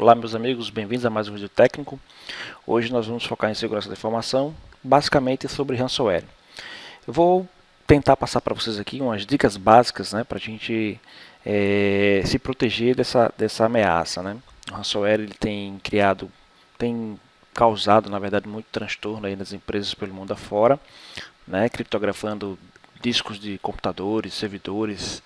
Olá meus amigos, bem-vindos a mais um vídeo técnico. Hoje nós vamos focar em segurança da informação, basicamente sobre ransomware. Eu vou tentar passar para vocês aqui umas dicas básicas, para a gente se proteger dessa ameaça. O ransomware ele tem causado na verdade muito transtorno aí nas empresas pelo mundo afora, criptografando discos de computadores, servidores,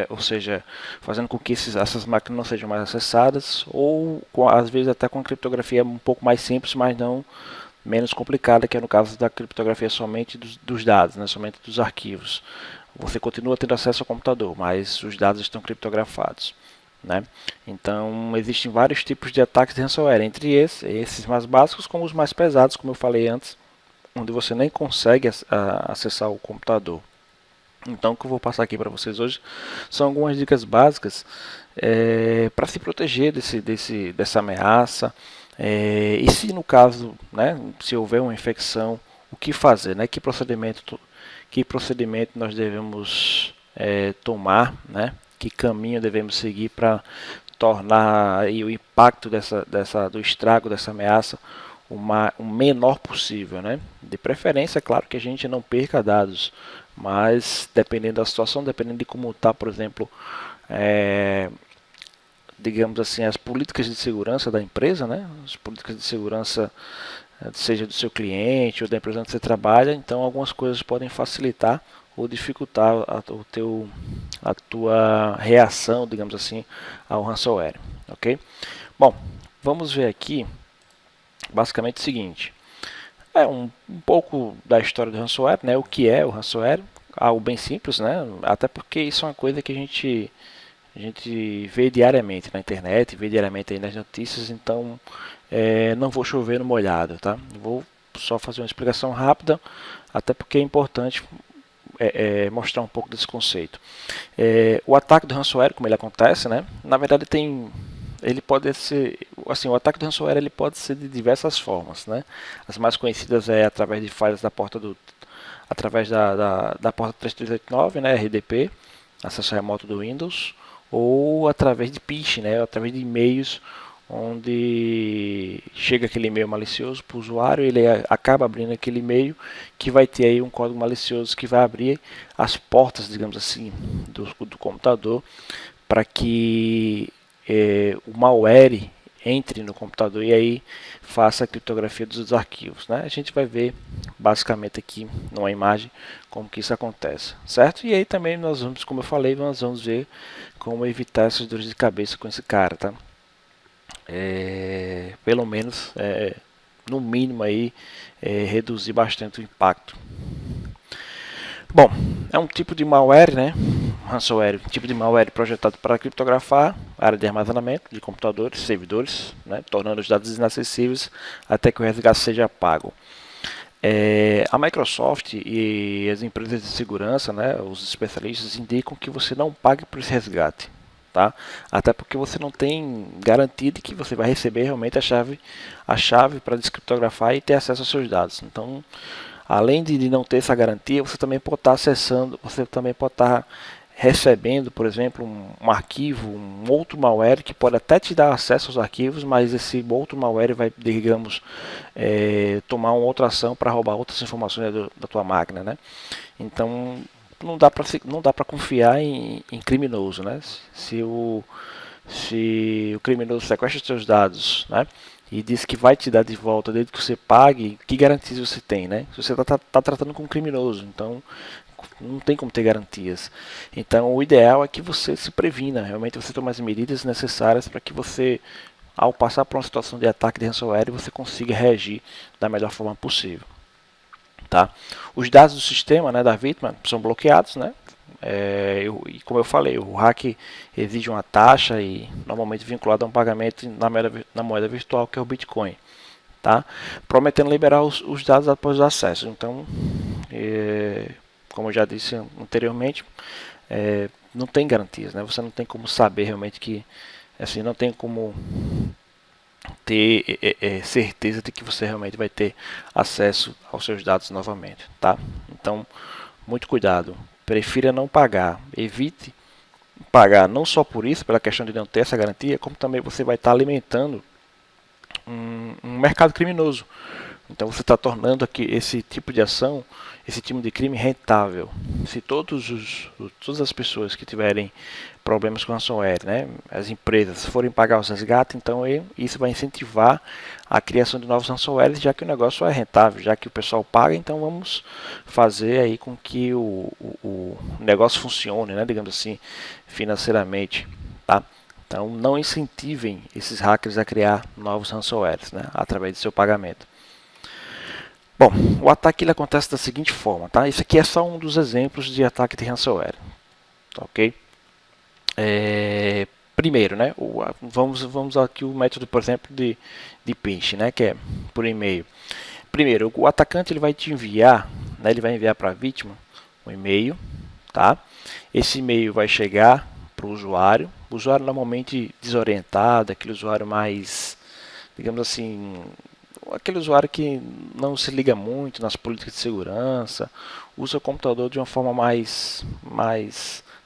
ou seja, fazendo com que essas máquinas não sejam mais acessadas, ou às vezes até com criptografia um pouco mais simples, mas não menos complicada, que é no caso da criptografia somente dos dados, somente dos arquivos. Você continua tendo acesso ao computador, mas os dados estão criptografados. Então existem vários tipos de ataques de ransomware, entre esses mais básicos como os mais pesados, como eu falei antes, onde você nem consegue acessar o computador. Então, o que eu vou passar aqui para vocês hoje são algumas dicas básicas para se proteger dessa ameaça. E se no caso, se houver uma infecção, o que fazer, que procedimento nós devemos tomar, que caminho devemos seguir para tornar aí o impacto do estrago dessa ameaça o menor possível, De preferência, é claro que a gente não perca dados, mas dependendo da situação, dependendo de como está, por exemplo, digamos assim, as políticas de segurança da empresa, as políticas de segurança, seja do seu cliente ou da empresa onde você trabalha, então algumas coisas podem facilitar ou dificultar a tua reação, digamos assim, ao ransomware, ok? Bom, vamos ver aqui basicamente o seguinte. Um pouco da história do ransomware, o que é o ransomware, algo bem simples, até porque isso é uma coisa que a gente vê diariamente na internet, vê diariamente aí nas notícias, então não vou chover no molhado, tá? Vou só fazer uma explicação rápida, até porque é importante mostrar um pouco desse conceito. O ataque do ransomware, como ele acontece, na verdade ele pode ser, assim, o ataque do ransomware ele pode ser de diversas formas, As mais conhecidas é através de falhas através da porta 3389, RDP, acesso remoto do Windows, ou através de phishing, através de e-mails onde chega aquele e-mail malicioso para o usuário, ele acaba abrindo aquele e-mail que vai ter aí um código malicioso que vai abrir as portas, digamos assim, do computador para que o malware entre no computador e aí faça a criptografia dos arquivos. A gente vai ver basicamente aqui numa imagem como que isso acontece, certo? E aí também nós vamos, como eu falei, nós vamos ver como evitar essas dores de cabeça com esse cara, tá? Pelo menos, no mínimo aí, reduzir bastante o impacto. Bom, é um tipo de malware, ransomware, um tipo de malware projetado para criptografar a área de armazenamento de computadores, servidores, tornando os dados inacessíveis até que o resgate seja pago. A Microsoft e as empresas de segurança, os especialistas indicam que você não pague por esse resgate, tá? Até porque você não tem garantia de que você vai receber realmente a chave para descriptografar e ter acesso aos seus dados. Então, além de não ter essa garantia, você também pode estar acessando, você também pode estar recebendo, por exemplo, um arquivo, um outro malware que pode até te dar acesso aos arquivos, mas esse outro malware vai, digamos, tomar uma outra ação para roubar outras informações da tua máquina, Então, não dá para confiar em criminoso, Se o criminoso sequestra os seus dados, e diz que vai te dar de volta desde que você pague, que garantias você tem, Se você está tratando com um criminoso, então não tem como ter garantias. Então o ideal é que você se previna, realmente você tome as medidas necessárias para que você, ao passar por uma situação de ataque de ransomware, você consiga reagir da melhor forma possível. Tá? Os dados do sistema, da vítima são bloqueados, e como eu falei, o hack exige uma taxa e normalmente vinculado a um pagamento na moeda virtual que é o Bitcoin, tá? Prometendo liberar os dados após o acesso. Então, como eu já disse anteriormente, não tem garantias, Você não tem como saber realmente que, assim, não tem como ter certeza de que você realmente vai ter acesso aos seus dados novamente, tá? Então, muito cuidado. Prefira não pagar. Evite pagar não só por isso, pela questão de não ter essa garantia, como também você vai estar alimentando um mercado criminoso. Então você está tornando aqui esse tipo de ação, esse tipo de crime rentável. Se todas as pessoas que tiverem problemas com ransomware, né, as empresas forem pagar os resgates, então isso vai incentivar a criação de novos ransomwares, já que o negócio é rentável, já que o pessoal paga, então vamos fazer aí com que o negócio funcione, né, digamos assim, financeiramente, tá? Então não incentivem esses hackers a criar novos ransomwares, né, através do seu pagamento. Bom, o ataque ele acontece da seguinte forma, tá? Isso aqui é só um dos exemplos de ataque de ransomware, ok? Primeiro, né? Vamos aqui o método, por exemplo, de phishing, né? Que é por e-mail. Primeiro, o atacante ele vai te enviar, né? Ele vai enviar para a vítima um e-mail, tá? Esse e-mail vai chegar para o usuário normalmente desorientado, aquele usuário mais, digamos assim, aquele usuário que não se liga muito nas políticas de segurança, usa o computador de uma forma mais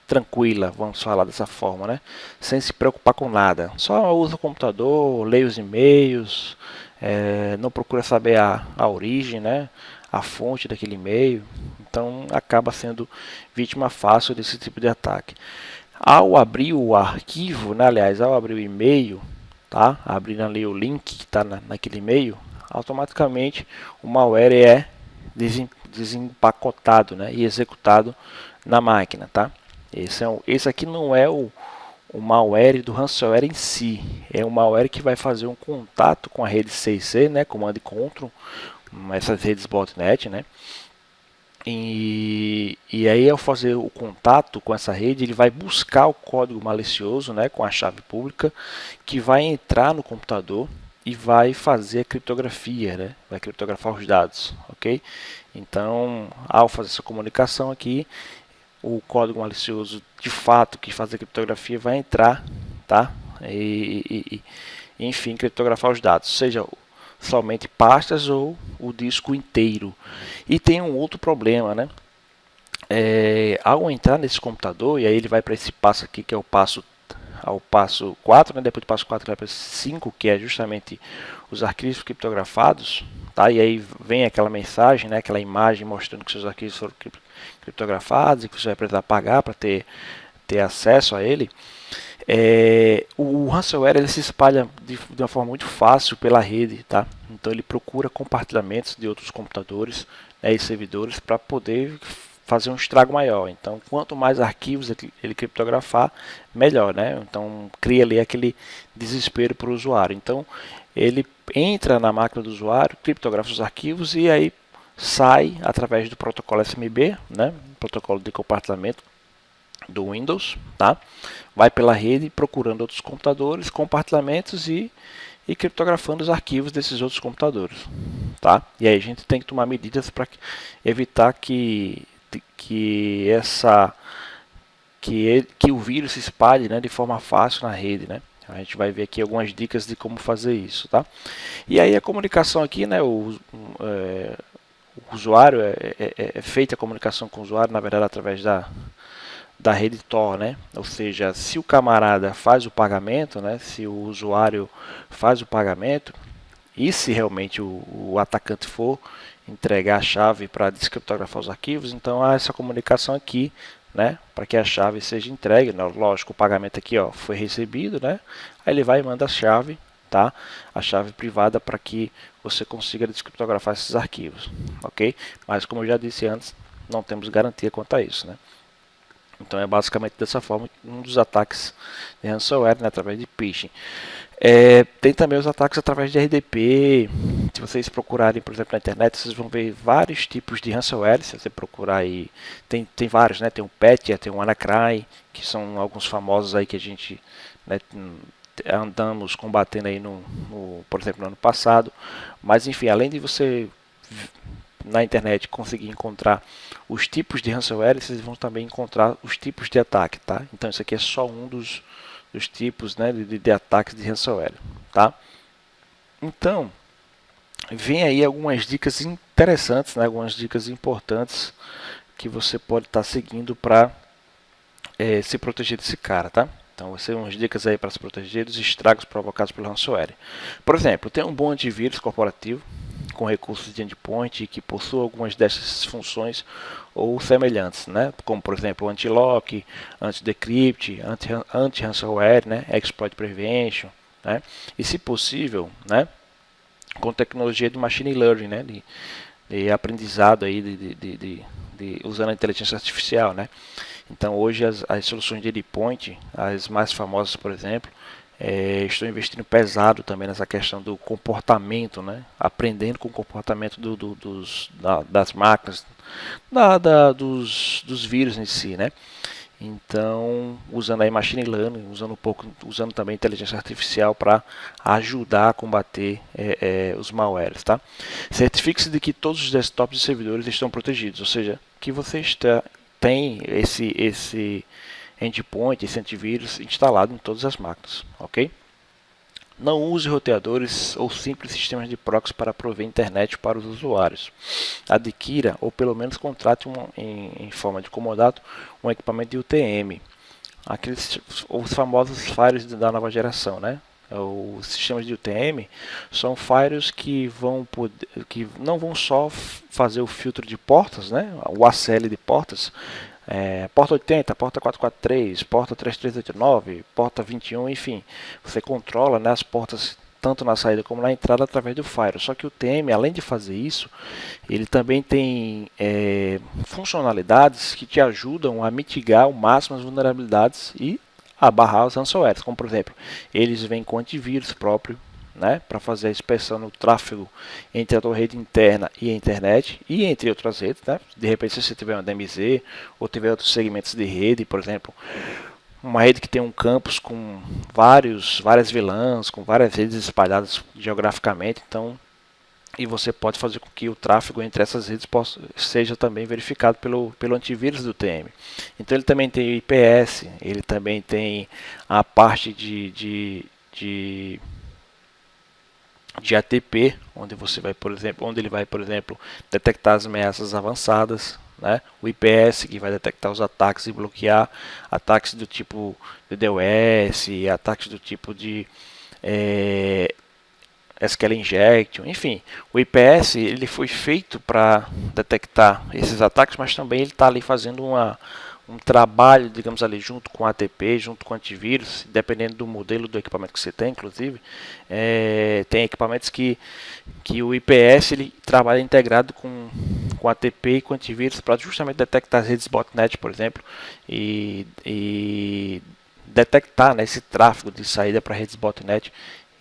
tranquila, vamos falar dessa forma, né? Sem se preocupar com nada. Só usa o computador, lê os e-mails, não procura saber a origem, né? A fonte daquele e-mail. Então acaba sendo vítima fácil desse tipo de ataque. Ao abrir o arquivo, né, aliás, ao abrir o e-mail, tá? Abrindo ali o link que está naquele e-mail, automaticamente o malware é desempacotado, né, e executado na máquina, tá? Esse aqui não é o malware do ransomware em si, é um malware que vai fazer um contato com a rede CIC, né, Command e Control, essas redes botnet, né? E aí, ao fazer o contato com essa rede, ele vai buscar o código malicioso, né, com a chave pública, que vai entrar no computador e vai fazer a criptografia, né, vai criptografar os dados, ok? Então, ao fazer essa comunicação aqui, o código malicioso, de fato, que faz a criptografia, vai entrar, tá? Enfim, criptografar os dados, seja somente pastas ou o disco inteiro. E tem um outro problema, né? Ao entrar nesse computador, e aí ele vai para esse passo aqui, que é o passo ao passo 4, né? Depois do passo 4 vai para 5, que é justamente os arquivos criptografados, tá? E aí vem aquela mensagem, né? Aquela imagem mostrando que seus arquivos foram criptografados e que você vai precisar pagar para ter acesso a ele. O ransomware ele se espalha de uma forma muito fácil pela rede, tá? Então ele procura compartilhamentos de outros computadores, né, e servidores para poder fazer um estrago maior. Então, quanto mais arquivos ele criptografar, melhor, né? Então cria ali aquele desespero para o usuário. Então ele entra na máquina do usuário, criptografa os arquivos e aí sai através do protocolo SMB, né? Protocolo de compartilhamento do Windows, tá? Vai pela rede procurando outros computadores, compartilhamentos e criptografando os arquivos desses outros computadores, tá? E aí a gente tem que tomar medidas para evitar que o vírus se espalhe, né, de forma fácil na rede, né? A gente vai ver aqui algumas dicas de como fazer isso, tá? E aí a comunicação aqui, né, o usuário é feita a comunicação com o usuário, na verdade, através da rede Tor, né? Ou seja, se o camarada faz o pagamento, né? Se o usuário faz o pagamento e se realmente o atacante for entregar a chave para descriptografar os arquivos, então há essa comunicação aqui, né? Para que a chave seja entregue. Lógico, o pagamento aqui, ó, foi recebido, né? Aí ele vai e manda a chave, tá? A chave privada para que você consiga descriptografar esses arquivos, ok? Mas como eu já disse antes, não temos garantia quanto a isso, né? Então é basicamente dessa forma um dos ataques de ransomware, né, através de phishing. Tem também os ataques através de RDP. Se vocês procurarem, por exemplo, na internet, vocês vão ver vários tipos de ransomware. Se você procurar aí, tem vários, né? Tem o Petya, tem o WannaCry, que são alguns famosos aí que a gente, né, andamos combatendo aí por exemplo, no ano passado. Mas enfim, além de você na internet conseguir encontrar os tipos de ransomware, vocês vão também encontrar os tipos de ataque, tá? Então isso aqui é só um dos tipos, né, de ataques de ransomware, tá? Então, vem aí algumas dicas interessantes, né, algumas dicas importantes que você pode estar seguindo para se proteger desse cara, tá? Então, vão ser umas dicas aí para se proteger dos estragos provocados pelo ransomware. Por exemplo, tem um bom antivírus corporativo com recursos de endpoint que possua algumas dessas funções ou semelhantes, né? Como por exemplo anti-lock, anti-decrypt, anti-ransomware, né? Exploit prevention, né? E se possível, né? Com tecnologia de machine learning, né? De aprendizado aí, usando a inteligência artificial, né? Então hoje as soluções de endpoint, as mais famosas, por exemplo, estou investindo pesado também nessa questão do comportamento, né? Aprendendo com o comportamento das máquinas, dos vírus em si, né? Então, usando aí machine learning, usando também inteligência artificial para ajudar a combater os malwares, tá? Certifique-se de que todos os desktops e servidores estão protegidos, ou seja, que você tem esse endpoint, esse antivírus instalado em todas as máquinas, ok? Não use roteadores ou simples sistemas de proxy para prover internet para os usuários. Adquira ou pelo menos contrate em forma de comodato um equipamento de UTM, os famosos firewalls da nova geração, né? Os sistemas de UTM são firewalls que não vão só fazer o filtro de portas, né? O ACL de portas, porta 80, porta 443, porta 3389, porta 21, enfim, você controla, né, as portas tanto na saída como na entrada através do firewall. Só que o TM, além de fazer isso, ele também tem funcionalidades que te ajudam a mitigar ao máximo as vulnerabilidades e a barrar os ransomwares, como por exemplo, eles vêm com antivírus próprio, né, para fazer a inspeção no tráfego entre a tua rede interna e a internet e entre outras redes, né? De repente, se você tiver uma DMZ ou tiver outros segmentos de rede, por exemplo, uma rede que tem um campus com várias VLANs, com várias redes espalhadas geograficamente, então, e você pode fazer com que o tráfego entre essas redes seja também verificado pelo antivírus do TM. Então ele também tem o IPS, ele também tem a parte de ATP, onde ele vai, por exemplo, detectar as ameaças avançadas, né? O IPS, que vai detectar os ataques e bloquear ataques do tipo DDoS, ataques do tipo de SQL injection, enfim, o IPS ele foi feito para detectar esses ataques, mas também ele está ali fazendo um trabalho, digamos ali, junto com ATP, junto com antivírus, dependendo do modelo do equipamento que você tem, inclusive, tem equipamentos que o IPS ele trabalha integrado com ATP e com antivírus para justamente detectar as redes botnet, por exemplo, e detectar, né, esse tráfego de saída para redes botnet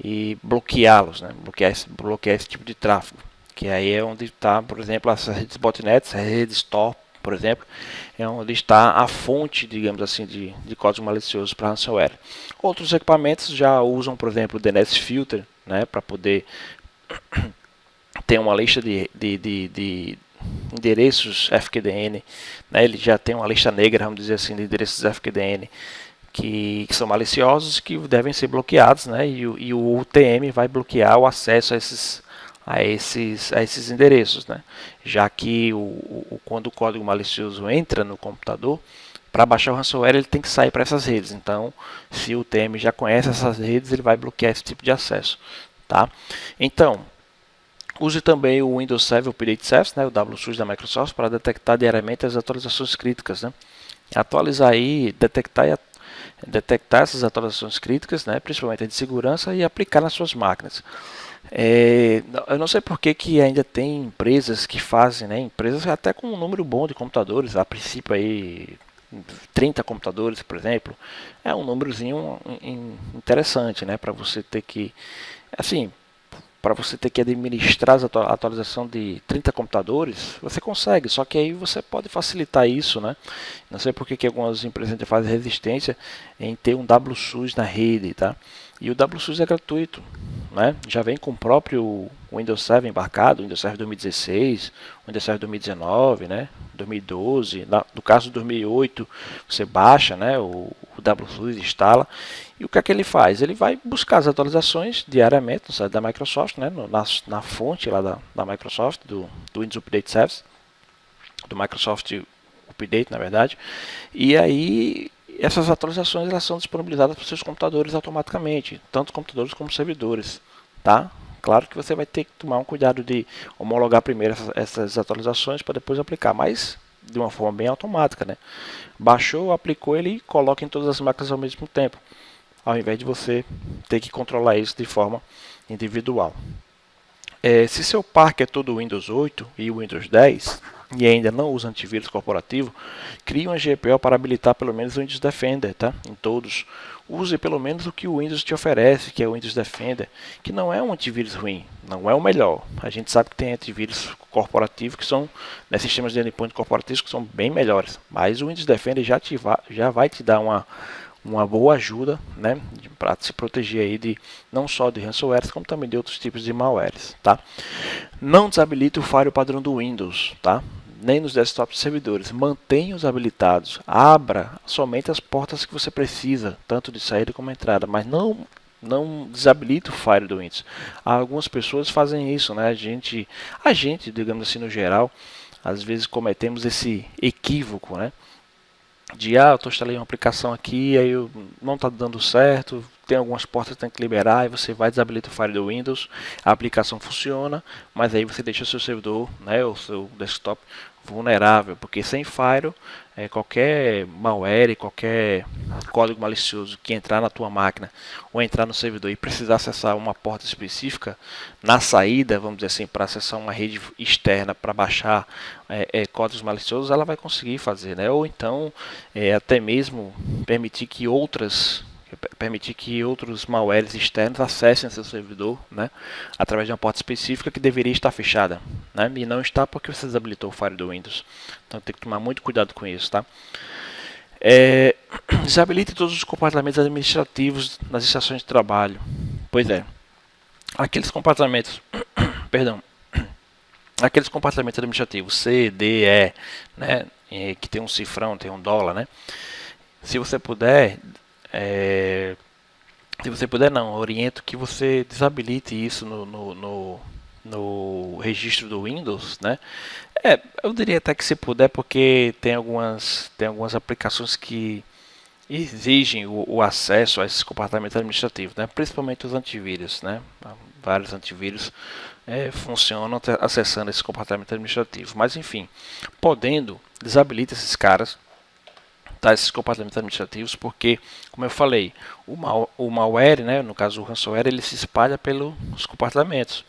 e bloqueá-los, né? bloquear esse tipo de tráfego, que aí é onde está, por exemplo, as redes botnets, a rede store, por exemplo, é onde está a fonte, digamos assim, de código malicioso para ransomware. Outros equipamentos já usam, por exemplo, o DNS Filter, né, para poder ter uma lista de endereços FQDN, né, ele já tem uma lista negra, vamos dizer assim, de endereços FQDN que são maliciosos, que devem ser bloqueados, né? E o UTM vai bloquear o acesso a esses endereços, né? Já que quando o código malicioso entra no computador, para baixar o ransomware ele tem que sair para essas redes. Então, se o UTM já conhece essas redes, ele vai bloquear esse tipo de acesso, tá? Então, use também o Windows Server Update Service, né, o WSUS da Microsoft, para detectar diariamente as atualizações críticas, né? Atualizar aí, detectar essas atualizações críticas, né, principalmente de segurança, e aplicar nas suas máquinas. Eu não sei por que ainda tem empresas que fazem, né, empresas até com um número bom de computadores, a princípio aí 30 computadores, por exemplo, é um númerozinho interessante, né, para você ter que, assim, para você ter que administrar a atualização de 30 computadores, você consegue, só que aí você pode facilitar isso, né? Não sei por que algumas empresas fazem resistência em ter um WSUS na rede, tá? E o WSUS é gratuito, né? Já vem com o próprio Windows 7 embarcado, Windows 7 2016, Windows 7 2019, né? 2012, no caso do 2008, você baixa, né? O WSUS instala. E o que é que ele faz? Ele vai buscar as atualizações diariamente no site da Microsoft, né? na fonte lá da Microsoft, do Windows Update Service, do Microsoft Update, na verdade. E aí essas atualizações elas são disponibilizadas para os seus computadores automaticamente, tanto computadores como servidores, tá? Claro que você vai ter que tomar um cuidado de homologar primeiro essas atualizações para depois aplicar, mas de uma forma bem automática, né? Baixou, aplicou, ele coloca em todas as máquinas ao mesmo tempo, ao invés de você ter que controlar isso de forma individual. Se seu parque é todo Windows 8 e Windows 10 e ainda não usa antivírus corporativo, crie uma GPO para habilitar pelo menos o Windows Defender, tá? Em todos. Use pelo menos o que o Windows te oferece, que é o Windows Defender, que não é um antivírus ruim, não é o melhor. A gente sabe que tem antivírus corporativos que são, sistemas de endpoint corporativos que são bem melhores, mas o Windows Defender já vai te dar uma boa ajuda, né, para se proteger aí de não só de ransomware, como também de outros tipos de malwares, tá? Não desabilite o firewall padrão do Windows, tá? Nem nos desktops e servidores. Mantenha-os habilitados. Abra somente as portas que você precisa, tanto de saída como entrada, mas não desabilite o firewall do Windows. Algumas pessoas fazem isso, né? A gente, digamos assim, no geral, às vezes cometemos esse equívoco, né? Eu instalei uma aplicação aqui, aí não está dando certo, tem algumas portas que tem que liberar, e você vai desabilitar o firewall do Windows, a aplicação funciona, mas aí você deixa o seu servidor, né, o seu desktop vulnerável, porque sem firewall, qualquer malware, qualquer código malicioso que entrar na tua máquina ou entrar no servidor e precisar acessar uma porta específica na saída, vamos dizer assim, para acessar uma rede externa para baixar códigos maliciosos, ela vai conseguir fazer, né? Ou então até mesmo permitir que outros malwares externos acessem seu servidor, né, através de uma porta específica que deveria estar fechada, né, e não está porque você desabilitou o firewall do Windows. Então tem que tomar muito cuidado com isso, tá? Desabilite todos os compartimentos administrativos nas estações de trabalho. Pois é, aqueles compartimentos, perdão, aqueles compartimentos administrativos C, D, E, né, que tem um cifrão, tem um dólar, né? Se você puder, não, oriento que você desabilite isso no registro do Windows, né? Eu diria até que se puder, porque tem algumas aplicações que exigem o acesso a esses compartimentos administrativos, né? Principalmente os antivírus, né? Vários antivírus funcionam acessando esse compartimento administrativo. Mas enfim, podendo, desabilite esses caras, tá, esses compartimentos administrativos, porque, como eu falei, o malware, né, no caso o ransomware, ele se espalha pelos compartimentos.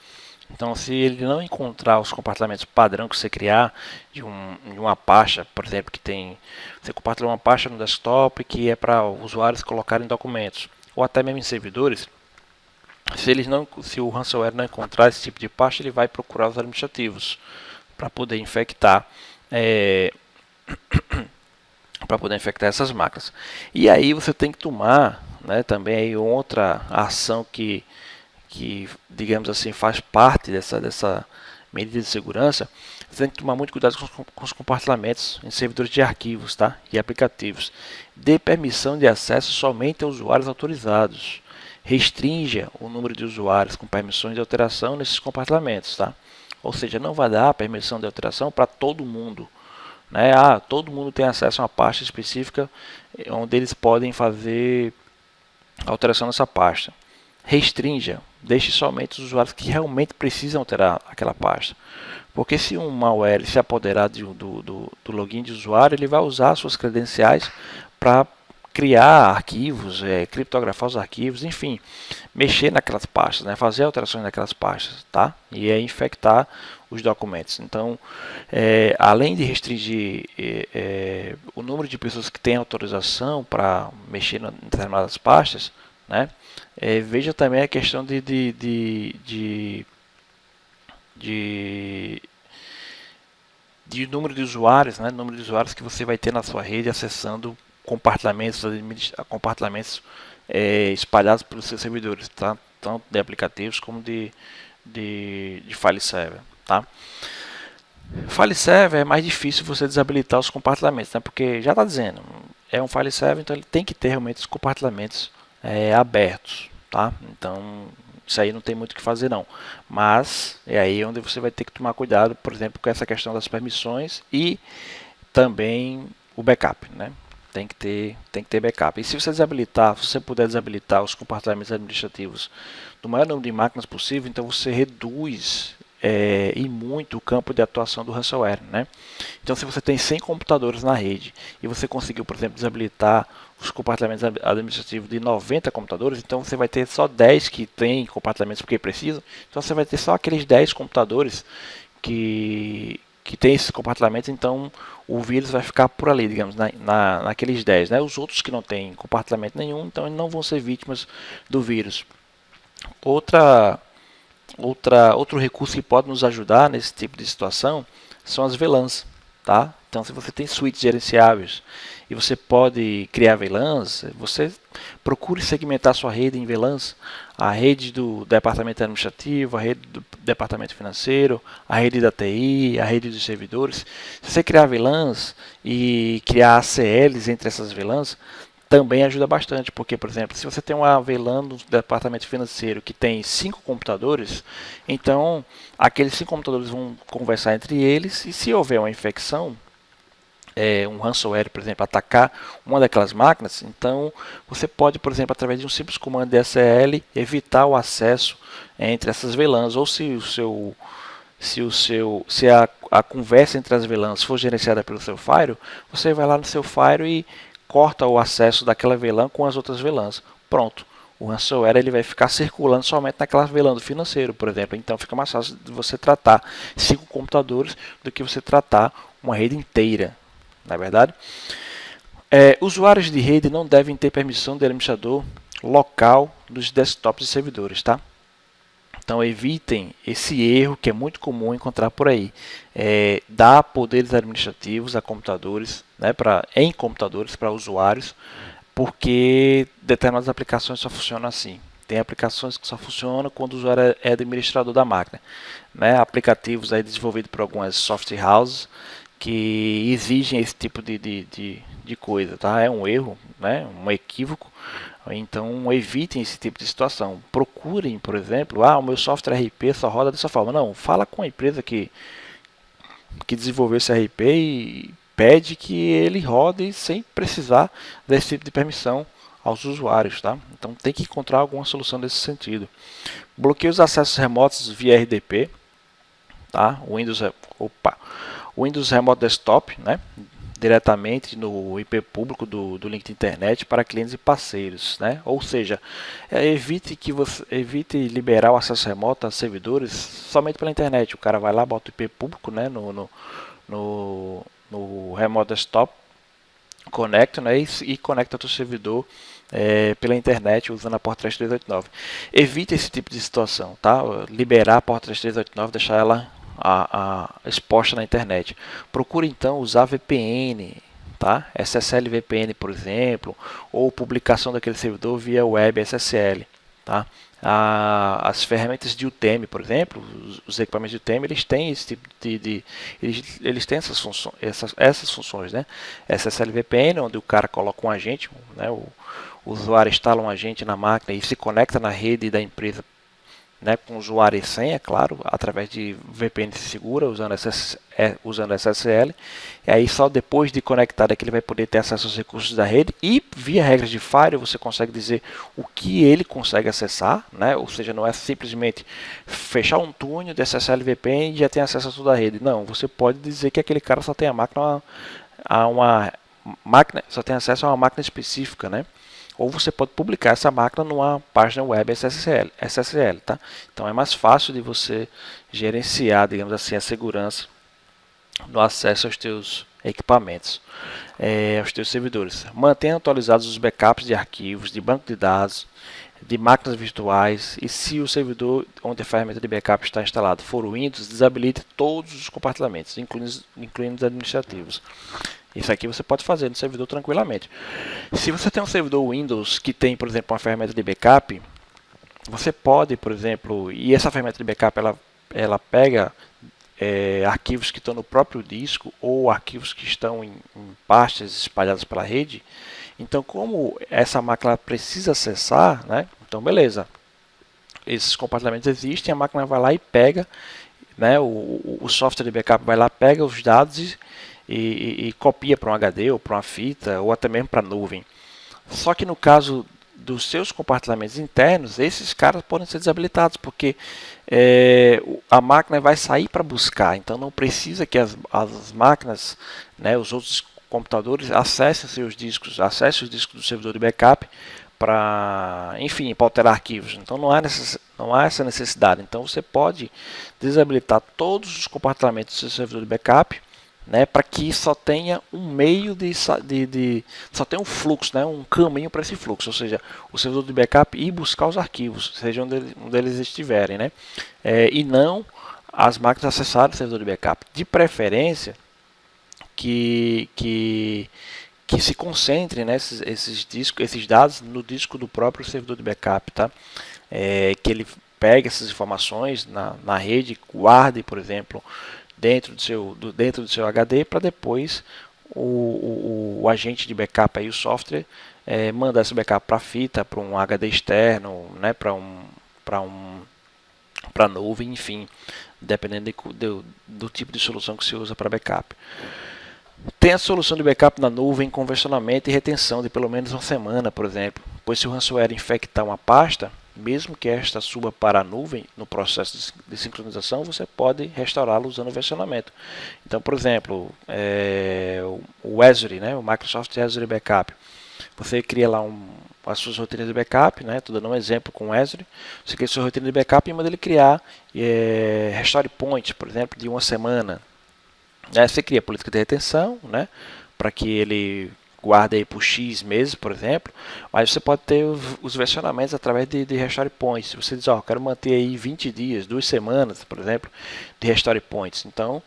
Então, se ele não encontrar os compartimentos padrão que você criar de uma pasta, por exemplo, você compartilha uma pasta no desktop que é para usuários colocarem documentos, ou até mesmo em servidores, se o ransomware não encontrar esse tipo de pasta, ele vai procurar os administrativos para poder infectar essas máquinas. E aí você tem que tomar, né, também aí outra ação que digamos assim faz parte dessa medida de segurança. Você tem que tomar muito cuidado com os compartilhamentos em servidores de arquivos, tá, e aplicativos. Dê permissão de acesso somente a usuários autorizados. Restrinja o número de usuários com permissões de alteração nesses compartilhamentos, tá? Ou seja, não vai dar permissão de alteração para todo mundo, né? Todo mundo tem acesso a uma pasta específica onde eles podem fazer alteração nessa pasta. Restrinja, deixe somente os usuários que realmente precisam alterar aquela pasta. Porque se um malware se apoderar do login de usuário, ele vai usar suas credenciais para criar arquivos, criptografar os arquivos, enfim, mexer naquelas pastas, né, fazer alterações naquelas pastas, tá? E infectar os documentos. Então, além de restringir o número de pessoas que têm autorização para mexer em determinadas pastas, né, veja também a questão de número de usuários, né, número de usuários que você vai ter na sua rede acessando compartilhamentos espalhados pelos seus servidores, tá? Tanto de aplicativos como de file server, tá? File server é mais difícil você desabilitar os compartilhamentos, né? Porque já está dizendo, é um file server, então ele tem que ter realmente os compartilhamentos abertos, tá? Então isso aí não tem muito o que fazer não, mas é aí onde você vai ter que tomar cuidado, por exemplo, com essa questão das permissões e também o backup, né? Tem que ter backup. E se você desabilitar, se você puder desabilitar os compartilhamentos administrativos do maior número de máquinas possível, então você reduz e muito o campo de atuação do ransomware, né? Então, se você tem 100 computadores na rede e você conseguiu, por exemplo, desabilitar os compartilhamentos administrativos de 90 computadores, então você vai ter só 10 que tem compartilhamentos porque precisam. Então, você vai ter só aqueles 10 computadores que tem esses compartilhamentos, então o vírus vai ficar por ali, digamos, naqueles 10. Né? Os outros que não têm compartilhamento nenhum, então eles não vão ser vítimas do vírus. Outro recurso que pode nos ajudar nesse tipo de situação são as VLANs. Tá? Então, se você tem suítes gerenciáveis e você pode criar VLANs, você procure segmentar sua rede em VLANs, a rede do departamento administrativo, a rede do departamento financeiro, a rede da TI, a rede dos servidores. Se você criar VLANs e criar ACLs entre essas VLANs, também ajuda bastante, porque, por exemplo, se você tem uma VLAN no departamento financeiro que tem 5 computadores, então aqueles 5 computadores vão conversar entre eles e se houver uma infecção, um ransomware, por exemplo, atacar uma daquelas máquinas, então você pode, por exemplo, através de um simples comando DSL, evitar o acesso entre essas VLANs, ou se a conversa entre as VLANs for gerenciada pelo seu firewall, você vai lá no seu firewall e corta o acesso daquela VLAN com as outras VLANs. Pronto. O ransomware ele vai ficar circulando somente naquela VLAN do financeiro, por exemplo. Então fica mais fácil de você tratar 5 computadores do que você tratar uma rede inteira. Não é verdade? Usuários de rede não devem ter permissão do administrador local dos desktops e servidores, tá? Então evitem esse erro que é muito comum encontrar por aí. Dar poderes administrativos a computadores, né, em computadores para usuários, porque determinadas aplicações só funcionam assim. Tem aplicações que só funcionam quando o usuário é administrador da máquina. Né? Aplicativos aí desenvolvidos por algumas software houses que exigem esse tipo de coisa. Tá? É um erro, né? Um equívoco. Então evitem esse tipo de situação. Procurem, por exemplo, o meu software RP só roda dessa forma. Não, fala com a empresa que desenvolveu esse RP e pede que ele rode sem precisar desse tipo de permissão aos usuários. Tá? Então tem que encontrar alguma solução nesse sentido. Bloqueie os acessos remotos via RDP. Tá? Windows Remote Desktop, né? Diretamente no IP público do link de internet para clientes e parceiros, né? Ou seja, evite liberar o acesso remoto a servidores somente pela internet. O cara vai lá, bota o IP público, né? No Remote Desktop, conecta, né? E conecta o seu servidor pela internet usando a porta 3389. Evite esse tipo de situação, tá? Liberar a porta 3389, deixar ela exposta na internet. Procure então usar VPN, tá? SSL VPN, por exemplo, ou publicação daquele servidor via web SSL, tá? As ferramentas de UTM, por exemplo, os equipamentos de UTM, eles têm esse tipo eles têm essas funções, né? SSL VPN, onde o cara coloca um agente, né? O usuário instala um agente na máquina e se conecta na rede da empresa, né, com usuário e senha, claro, através de VPN segura, usando SSL. E aí só depois de conectado é que ele vai poder ter acesso aos recursos da rede e via regras de firewall você consegue dizer o que ele consegue acessar, né? Ou seja, não é simplesmente fechar um túnel de SSL VPN e já tem acesso a toda a rede. Não, você pode dizer que aquele cara só tem só tem acesso a uma máquina específica, né? Ou você pode publicar essa máquina numa página web SSL, tá? Então é mais fácil de você gerenciar, digamos assim, a segurança no acesso aos teus equipamentos, aos teus servidores. Mantenha atualizados os backups de arquivos, de banco de dados, de máquinas virtuais, e se o servidor onde a ferramenta de backup está instalada for o Windows, desabilite todos os compartilhamentos, incluindo os administrativos. Isso aqui você pode fazer no servidor tranquilamente. Se você tem um servidor Windows que tem, por exemplo, uma ferramenta de backup, você pode, por exemplo, e essa ferramenta de backup ela pega arquivos que estão no próprio disco ou arquivos que estão em pastas espalhadas pela rede. Então, como essa máquina precisa acessar, né? Então, beleza. Esses compartilhamentos existem, a máquina vai lá e pega, né? O software de backup vai lá, pega os dados e copia para um HD ou para uma fita ou até mesmo para a nuvem. Só que no caso dos seus compartilhamentos internos, esses caras podem ser desabilitados, porque a máquina vai sair para buscar, então não precisa que as máquinas, né, os outros computadores acessem seus discos, acessem os discos do servidor de backup para, enfim, para alterar arquivos. Então não há essa necessidade. Então você pode desabilitar todos os compartilhamentos do seu servidor de backup, né, para que só tenha um meio só tenha um fluxo, né, um caminho para esse fluxo, ou seja, o servidor de backup ir buscar os arquivos, seja onde eles estiverem, né, e não as máquinas acessarem o servidor de backup. De preferência que se concentrem, né, esses dados no disco do próprio servidor de backup, tá? Que ele pegue essas informações na rede, guarde, por exemplo, dentro do seu HD, para depois o agente de backup, aí, o software, mandar esse backup para a fita, para um HD externo, né, para a nuvem, enfim, dependendo do tipo de solução que se usa para backup. Tem a solução de backup na nuvem com versionamento e retenção de pelo menos uma semana, por exemplo, pois se o ransomware infectar uma pasta, mesmo que esta suba para a nuvem no processo de sincronização, você pode restaurá-lo usando o versionamento. Então, por exemplo, o Azure, né, o Microsoft Azure Backup, você cria lá as suas rotinas de backup, né, estou dando um exemplo com o Azure, você cria a sua rotina de backup e manda ele criar restore point, por exemplo, de uma semana. Você cria política de retenção, né, para que ele guarde aí por X meses, por exemplo, mas você pode ter os versionamentos através de Restore Points. Você diz, quero manter aí 20 dias, 2 semanas, por exemplo, de Restore Points. Então,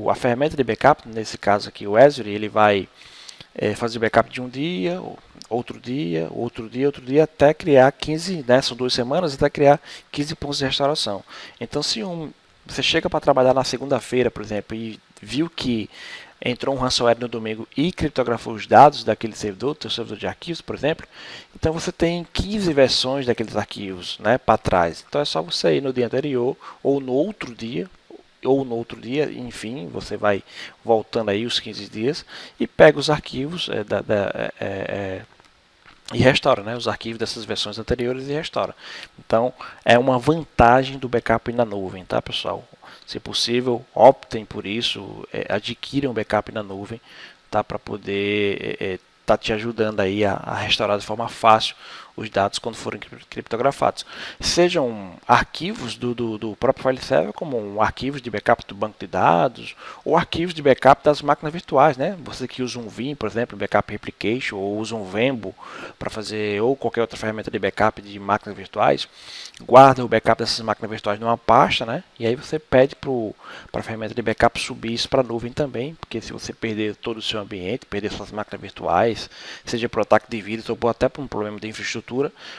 a ferramenta de backup, nesse caso aqui, o Azure, ele vai fazer backup de um dia, outro dia, até criar 15, né, são 2 semanas, até criar 15 pontos de restauração. Então, se você chega para trabalhar na segunda-feira, por exemplo, e viu que entrou um ransomware no domingo e criptografou os dados daquele servidor, teu servidor de arquivos, por exemplo, então você tem 15 versões daqueles arquivos, né, para trás. Então é só você ir no dia anterior ou no outro dia, enfim, você vai voltando aí os 15 dias e pega os arquivos e restaura, né, os arquivos dessas versões anteriores e restaura. Então, é uma vantagem do backup na nuvem, tá, pessoal? Se possível, optem por isso, adquiram um backup na nuvem, tá, para poder tá te ajudando aí a restaurar de forma fácil os dados quando forem criptografados. Sejam arquivos do próprio file server, como arquivos de backup do banco de dados, ou arquivos de backup das máquinas virtuais, né? Você que usa um Vim, por exemplo, Backup Replication, ou usa um Vembo para fazer, ou qualquer outra ferramenta de backup de máquinas virtuais, guarda o backup dessas máquinas virtuais numa pasta, né? E aí você pede para a ferramenta de backup subir isso para a nuvem também, porque se você perder todo o seu ambiente, perder suas máquinas virtuais, seja por ataque de vírus ou até por um problema de infraestrutura,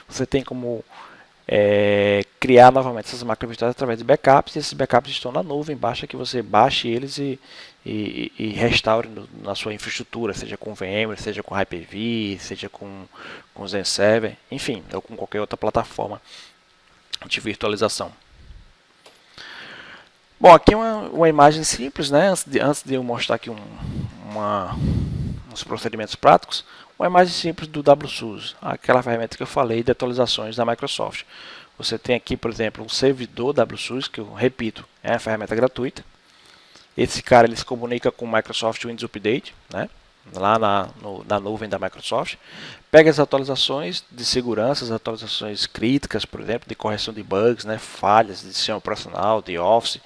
você tem como criar novamente essas máquinas virtuais através de backups, e esses backups estão na nuvem, basta que você baixe eles e restaure na sua infraestrutura, seja com VMware, seja com Hyper-V, seja com ZenServer, enfim, ou com qualquer outra plataforma de virtualização. Bom, aqui é uma imagem simples, né? Antes de eu mostrar aqui uns procedimentos práticos, uma imagem simples do WSUS, aquela ferramenta que eu falei de atualizações da Microsoft. Você tem aqui, por exemplo, um servidor WSUS, que eu repito, é uma ferramenta gratuita. Esse cara ele se comunica com o Microsoft Windows Update, né? Lá na nuvem da Microsoft, pega as atualizações de segurança, as atualizações críticas, por exemplo, de correção de bugs, né, falhas de sistema operacional, de Office,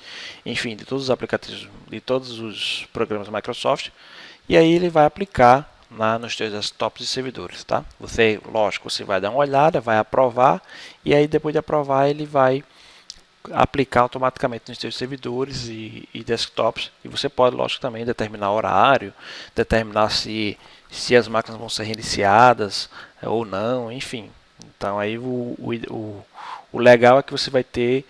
enfim, de todos os aplicativos, de todos os programas da Microsoft, e aí ele vai aplicar nos seus desktops e servidores, tá? Você, lógico, você vai dar uma olhada, vai aprovar, e aí depois de aprovar ele vai aplicar automaticamente nos seus servidores e desktops, e você pode, lógico, também determinar horário, determinar se as máquinas vão ser reiniciadas ou não, enfim. Então aí o legal é que você vai ter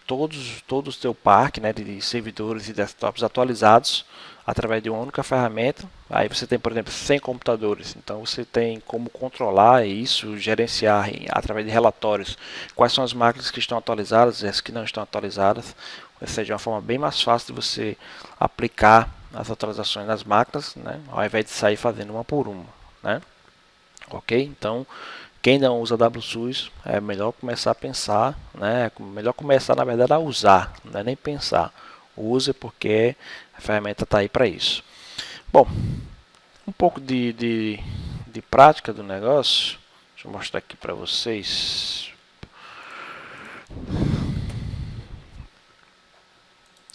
todo o seu parque, né, de servidores e desktops atualizados através de uma única ferramenta. Aí você tem, por exemplo, 100 computadores, então você tem como controlar isso, gerenciar através de relatórios quais são as máquinas que estão atualizadas e as que não estão atualizadas, ou seja, uma forma bem mais fácil de você aplicar as atualizações das máquinas, né, ao invés de sair fazendo uma por uma, né? Ok? Então, quem não usa WSUS, é melhor começar a pensar, né? Melhor começar, na verdade, a usar, não é nem pensar. Use porque a ferramenta está aí para isso. Bom, um pouco de prática do negócio. Deixa eu mostrar aqui para vocês.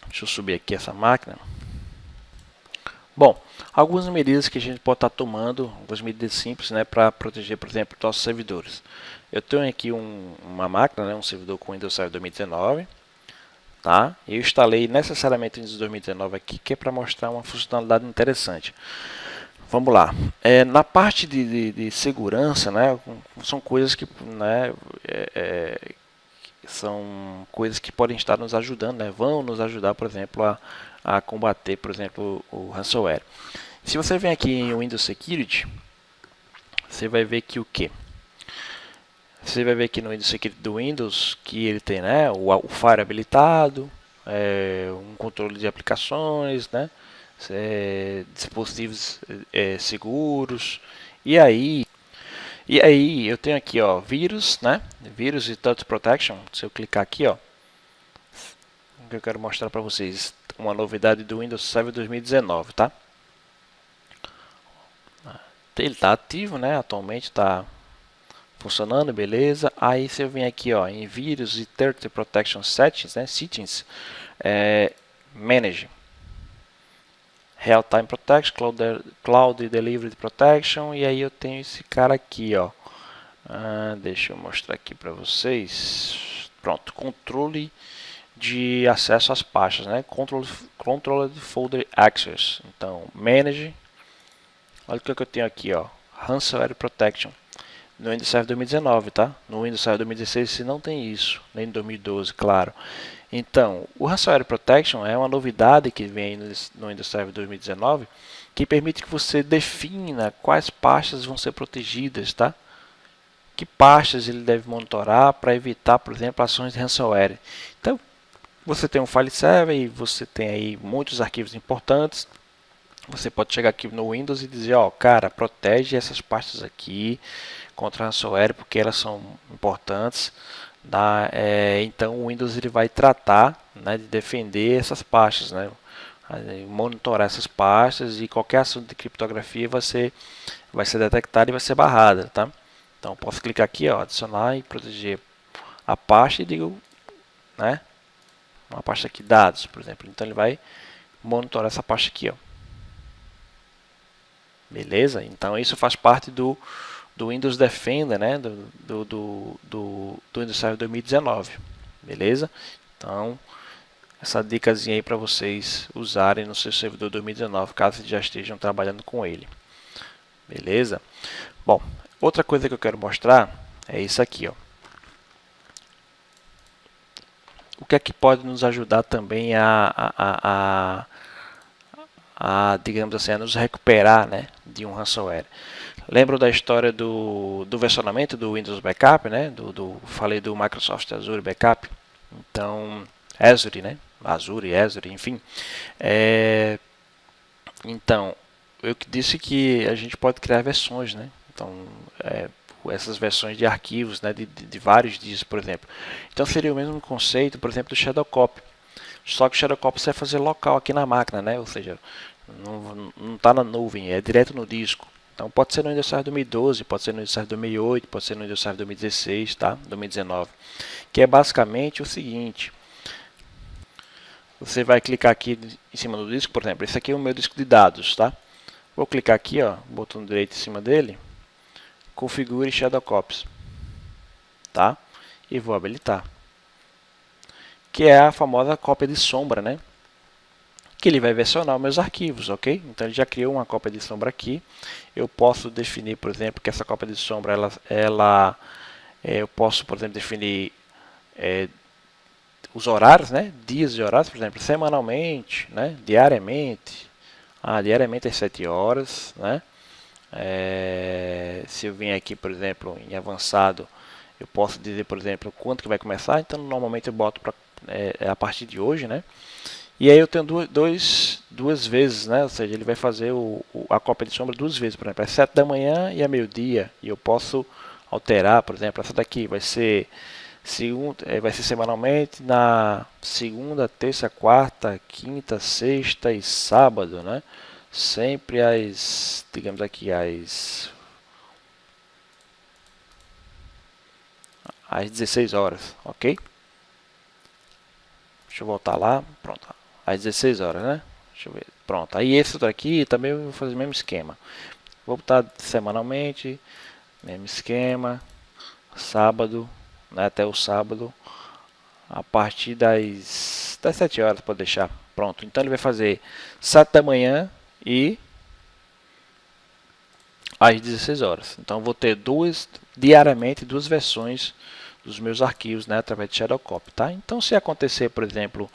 Deixa eu subir aqui essa máquina. Bom, algumas medidas que a gente pode estar tomando, algumas medidas simples, né, para proteger, por exemplo, nossos servidores. Eu tenho aqui uma máquina, né, um servidor com Windows Server 2019, tá? Eu instalei necessariamente o Windows 2019 aqui, que é para mostrar uma funcionalidade interessante. Vamos lá. Na parte de segurança, né, são coisas que, né, são coisas que podem estar nos ajudando, né, vão nos ajudar, por exemplo, a combater, por exemplo, o ransomware. Se você vem aqui em Windows Security, você vai ver que o que? Você vai ver aqui no Windows Security do Windows que ele tem, né, o Fire habilitado, um controle de aplicações, né, dispositivos seguros. E aí eu tenho aqui, ó, vírus, né, vírus e touch protection. Se eu clicar aqui, ó, eu quero mostrar para vocês uma novidade do Windows Server 2019, tá? Ele está ativo, né? Atualmente está funcionando, beleza. Aí se eu vim aqui, ó, em vírus e third protection settings, né? Settings, manage, real time protection, cloud delivery protection, e aí eu tenho esse cara aqui, ó. Deixa eu mostrar aqui para vocês. Pronto, controle de acesso às pastas, né? Control folder access. Então, manage. Olha o que eu tenho aqui, ó. Ransomware protection. No Windows Server 2019, tá? No Windows Server 2016 você não tem isso, nem em 2012, claro. Então, o Ransomware Protection é uma novidade que vem no Windows Server 2019, que permite que você defina quais pastas vão ser protegidas, tá? Que pastas ele deve monitorar para evitar, por exemplo, ações de ransomware. Então, você tem um file server e você tem aí muitos arquivos importantes. Você pode chegar aqui no Windows e dizer, ó, cara, protege essas pastas aqui contra ransomware porque elas são importantes. Então o Windows ele vai tratar, né, de defender essas pastas, né, monitorar essas pastas, e qualquer ação de criptografia vai ser detectada e vai ser barrada, tá? Então posso clicar aqui, ó, adicionar e proteger a pasta e digo, né, uma pasta aqui, dados, por exemplo. Então ele vai monitorar essa pasta aqui, ó. Beleza? Então isso faz parte do Windows Defender, né, do Windows Server 2019, beleza? Então, essa dicasinha aí para vocês usarem no seu servidor 2019, caso já estejam trabalhando com ele, beleza? Bom, outra coisa que eu quero mostrar é isso aqui, ó. O que é que pode nos ajudar também digamos assim, a nos recuperar, né, de um ransomware? Lembram da história do versionamento do Windows Backup, né? Falei do Microsoft Azure Backup. Então, Azure, né? Azure, enfim. Então, eu disse que a gente pode criar versões, né? Então, essas versões de arquivos, né? De vários dias, por exemplo. Então, seria o mesmo conceito, por exemplo, do Shadow Copy. Só que o Shadow Copy você vai fazer local aqui na máquina, né? Ou seja, não está na nuvem, é direto no disco. Então pode ser no Windows Server 2012, pode ser no Windows Server 2008, pode ser no Windows Server 2016, tá? 2019. Que é basicamente o seguinte: você vai clicar aqui em cima do disco, por exemplo, esse aqui é o meu disco de dados, tá? Vou clicar aqui, ó, botão direito em cima dele, configure Shadow Copies, tá? E vou habilitar. Que é a famosa cópia de sombra, né? Que ele vai versionar os meus arquivos, ok? Então ele já criou uma cópia de sombra aqui. Eu posso definir, por exemplo, que essa cópia de sombra, eu posso, por exemplo, definir os horários, né? Dias e horários, por exemplo, semanalmente, né? Diariamente. Diariamente às 7 horas, né? Se eu vim aqui, por exemplo, em avançado, eu posso dizer, por exemplo, quanto que vai começar. Então normalmente eu boto a partir de hoje, né? E aí eu tenho duas vezes, né? Ou seja, ele vai fazer a cópia de sombra duas vezes, por exemplo, às 7 da manhã e a meio-dia. E eu posso alterar, por exemplo, essa daqui vai ser semanalmente na segunda, terça, quarta, quinta, sexta e sábado, né? Sempre digamos aqui, às 16 horas, ok? Deixa eu voltar lá, pronto, às 16 horas, né? Deixa eu ver, pronto. Aí esse outro aqui também eu vou fazer o mesmo esquema. Vou botar semanalmente, mesmo esquema, sábado, né, até o sábado, a partir das 7 horas, pode deixar. Pronto, então ele vai fazer 7 da manhã e às 16 horas. Então vou ter diariamente duas versões dos meus arquivos, né, através de Shadow Copy, tá? Então se acontecer, por exemplo,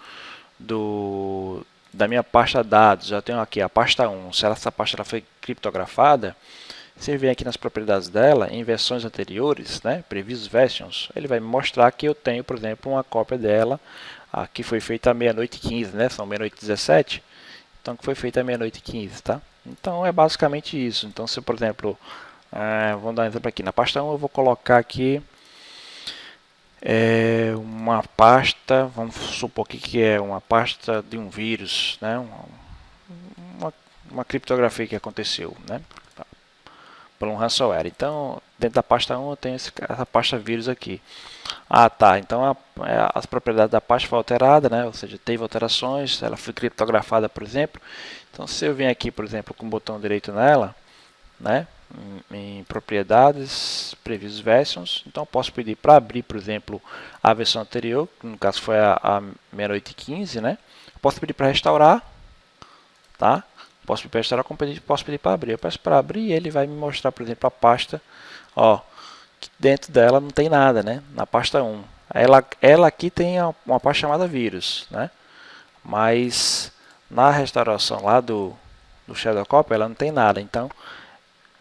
da minha pasta dados, já tenho aqui a pasta 1, se essa pasta foi criptografada, se eu vier aqui nas propriedades dela, em versões anteriores, né, Previous Versions, ele vai me mostrar que eu tenho, por exemplo, uma cópia dela, que foi feita à meia-noite e 15, né, são meia-noite e 17, então que foi feita à meia-noite e 15, tá? Então é basicamente isso. Então se, por exemplo, vamos dar um exemplo aqui, na pasta 1 eu vou colocar aqui uma pasta, vamos supor que é uma pasta de um vírus, né, uma criptografia que aconteceu, né, por um ransomware. Então, dentro da pasta 1 eu tenho essa pasta vírus aqui. Ah, tá. Então as propriedades da pasta foi alterada, né? Ou seja, teve alterações, ela foi criptografada, por exemplo. Então, se eu vim aqui, por exemplo, com o botão direito nela, né? Em propriedades, previous versions, então eu posso pedir para abrir, por exemplo, a versão anterior, que no caso foi a meia-noite e 15, né? Posso pedir para restaurar, tá? Posso pedir para restaurar, posso pedir para abrir. Eu peço para abrir e ele vai me mostrar, por exemplo, a pasta, ó, que dentro dela não tem nada, né? Na pasta 1. Ela aqui tem uma pasta chamada vírus, né? Mas na restauração lá do Shadow Copy ela não tem nada. Então,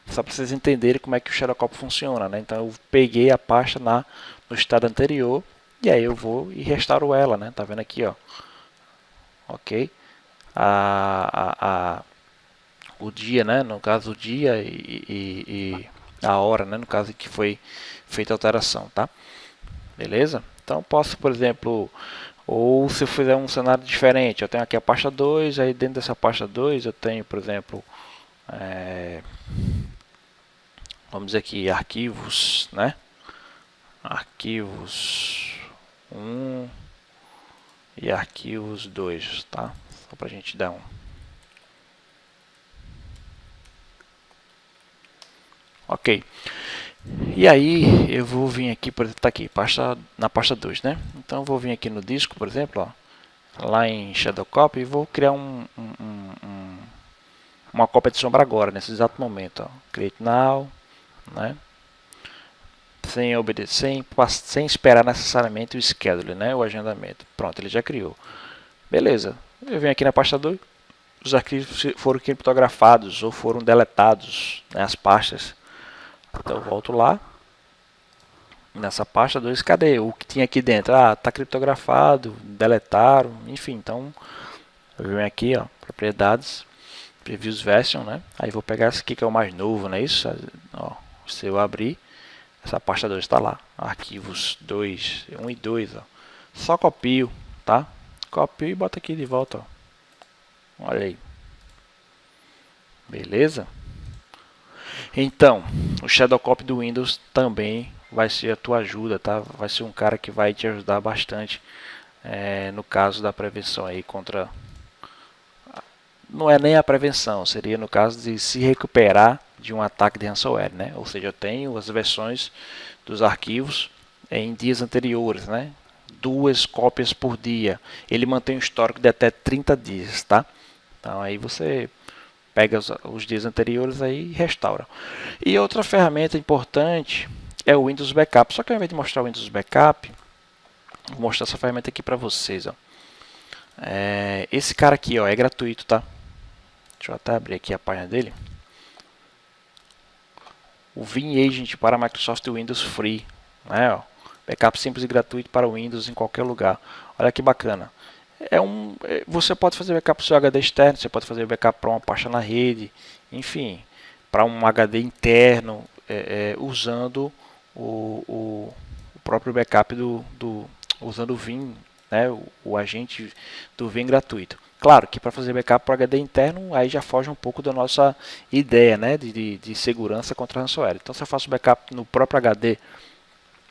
só para vocês entenderem como é que o Shadow Copy funciona, né? Então eu peguei a pasta no estado anterior e aí eu vou e restauro ela, né? Tá vendo aqui, ó? Ok? O dia, né? No caso o dia e a hora, né? No caso que foi feita a alteração, tá? Beleza? Então posso, por exemplo, ou se eu fizer um cenário diferente, eu tenho aqui a pasta 2, aí dentro dessa pasta 2 eu tenho, por exemplo, vamos dizer aqui, arquivos, né? Arquivos 1 e arquivos 2, tá? Só pra gente dar um. Ok. E aí eu vou vir aqui, por exemplo, tá aqui, na pasta 2, né? Então eu vou vir aqui no disco, por exemplo, ó, lá em Shadow Copy e vou criar uma cópia de sombra agora, nesse exato momento, ó. Create now, né? Sem obedecer, sem esperar necessariamente o schedule, né? O agendamento. Pronto, ele já criou. Beleza. Eu venho aqui na pasta 2, os arquivos foram criptografados ou foram deletados, né, as pastas. Então eu volto lá. Nessa pasta 2, cadê o que tinha aqui dentro? Ah, tá criptografado, deletaram, enfim. Então eu venho aqui, ó, propriedades, previews version, né? Aí vou pegar esse aqui que é o mais novo, não é isso? Ó, se eu abrir, essa pasta 2 está lá, arquivos 2, 1 e 2, ó. Só copio, tá? Copio e boto aqui de volta, ó. Olha aí. Beleza? Então, o Shadow Copy do Windows também vai ser a tua ajuda, tá? Vai ser um cara que vai te ajudar bastante no caso da prevenção aí contra... Não é nem a prevenção, seria no caso de se recuperar de um ataque de ransomware, né? Ou seja, eu tenho as versões dos arquivos em dias anteriores, né? 2 cópias por dia. Ele mantém um histórico de até 30 dias, tá? Então aí você pega os dias anteriores aí e restaura. E outra ferramenta importante é o Windows Backup. Só que ao invés de mostrar o Windows Backup, vou mostrar essa ferramenta aqui para vocês, ó. Esse cara aqui, ó, é gratuito, tá? Deixa eu até abrir aqui a página dele. O Vim Agent para Microsoft Windows Free, né? Ó, backup simples e gratuito para o Windows em qualquer lugar. Olha que bacana. Você pode fazer backup para o seu HD externo, você pode fazer backup para uma pasta na rede, enfim, para um HD interno, usando o próprio backup usando o Vim, né, o agente do Vim gratuito. Claro que para fazer backup para HD interno, aí já foge um pouco da nossa ideia, né, de segurança contra ransomware. Então, se eu faço backup no próprio HD,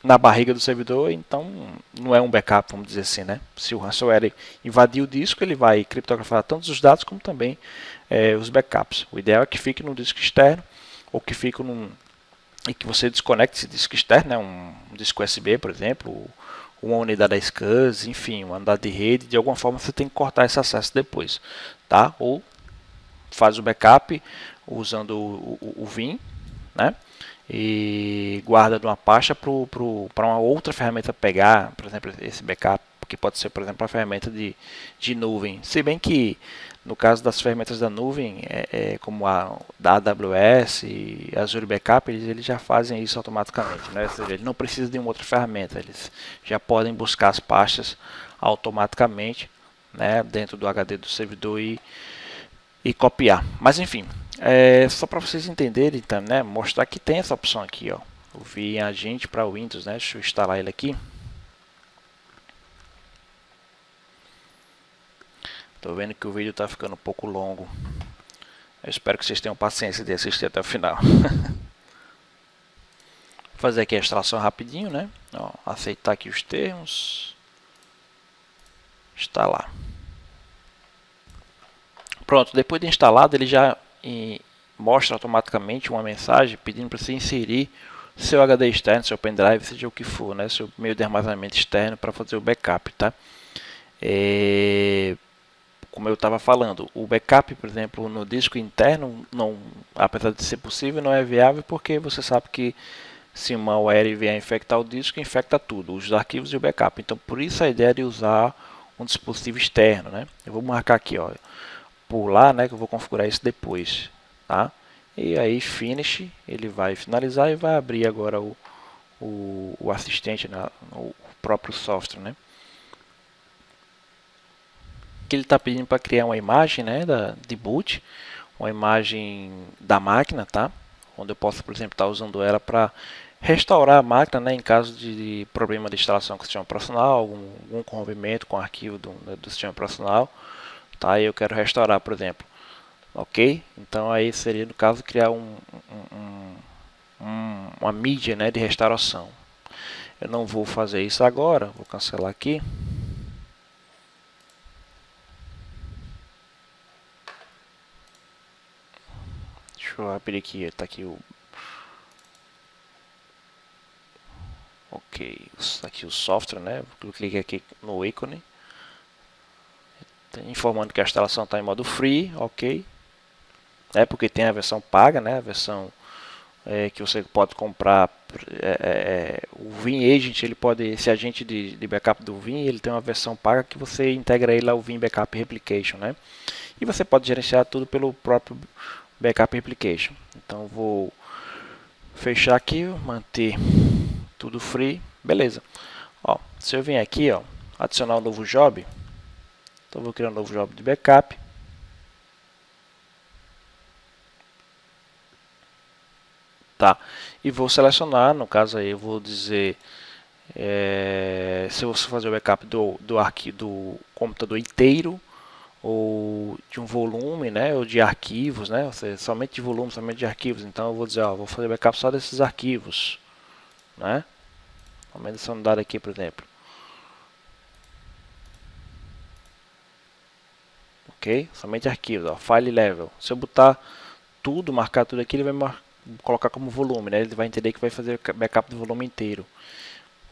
na barriga do servidor, então não é um backup, vamos dizer assim, né? Se o ransomware invadir o disco, ele vai criptografar tanto os dados como também os backups. O ideal é que fique no disco externo ou que fique e que você desconecte esse disco externo, né? Um disco USB, por exemplo, uma unidade da SCSI, enfim, uma unidade de rede. De alguma forma você tem que cortar esse acesso depois, tá? Ou faz o backup usando o Vim, né? E guarda de uma pasta para uma outra ferramenta pegar, por exemplo, esse backup, que pode ser, por exemplo, a ferramenta de nuvem. Se bem que, no caso das ferramentas da nuvem, como a da AWS e Azure Backup, eles já fazem isso automaticamente, né? Ou seja, ele não precisa de uma outra ferramenta, eles já podem buscar as pastas automaticamente, né, dentro do HD do servidor e copiar. Mas enfim, só para vocês entenderem, então, né, mostrar que tem essa opção aqui, ó, o Vim Agente para Windows, né? Deixa eu instalar ele aqui. Tô vendo que o vídeo está ficando um pouco longo. Eu espero que vocês tenham paciência de assistir até o final. Vou fazer aqui a instalação rapidinho, né? Ó, aceitar aqui os termos. Instalar. Pronto, depois de instalado, ele já mostra automaticamente uma mensagem pedindo para você inserir seu HD externo, seu pendrive, seja o que for, né? Seu meio de armazenamento externo para fazer o backup, tá? Como eu estava falando, o backup, por exemplo, no disco interno, não, apesar de ser possível, não é viável porque você sabe que se uma malware vier infectar o disco, infecta tudo, os arquivos e o backup. Então, por isso a ideia de usar um dispositivo externo, né? Eu vou marcar aqui, ó, pular, né, que eu vou configurar isso depois, tá? E aí finish, ele vai finalizar e vai abrir agora o assistente, né, o próprio software, né? Que ele está pedindo para criar uma imagem, né, de boot, uma imagem da máquina, tá? Onde eu posso, por exemplo, estar usando ela para restaurar a máquina, né, em caso de problema de instalação com o sistema operacional, algum corrompimento com o arquivo do sistema operacional, tá? E eu quero restaurar, por exemplo. Ok? Então aí seria, no caso, criar uma mídia, né, de restauração. Eu não vou fazer isso agora, vou cancelar aqui. Deixa eu abrir aqui, está aqui o... Ok, aqui o software, né? Eu cliquei aqui no ícone, informando que a instalação está em modo free, ok. Porque tem a versão paga, né? A versão que você pode comprar. O Vim Agent, ele pode, esse agente de backup do Vim, ele tem uma versão paga que você integra ele ao Vim Backup Replication, né? E você pode gerenciar tudo pelo próprio Backup Replication. Então vou fechar aqui, manter tudo free, beleza. Ó, se eu vim aqui, ó, adicionar um novo job, então vou criar um novo job de backup. Tá, e vou selecionar, no caso aí eu vou dizer se você fazer o backup do arquivo do computador inteiro ou de um volume, né, ou de arquivos, né, ou seja, somente de volume, somente de arquivos. Então eu vou dizer, ó, vou fazer backup só desses arquivos, né? Vamos essa unidade aqui, por exemplo. Ok? Somente arquivos, ó, file level. Se eu botar tudo, marcar tudo aqui, ele vai colocar como volume, né? Ele vai entender que vai fazer backup do volume inteiro.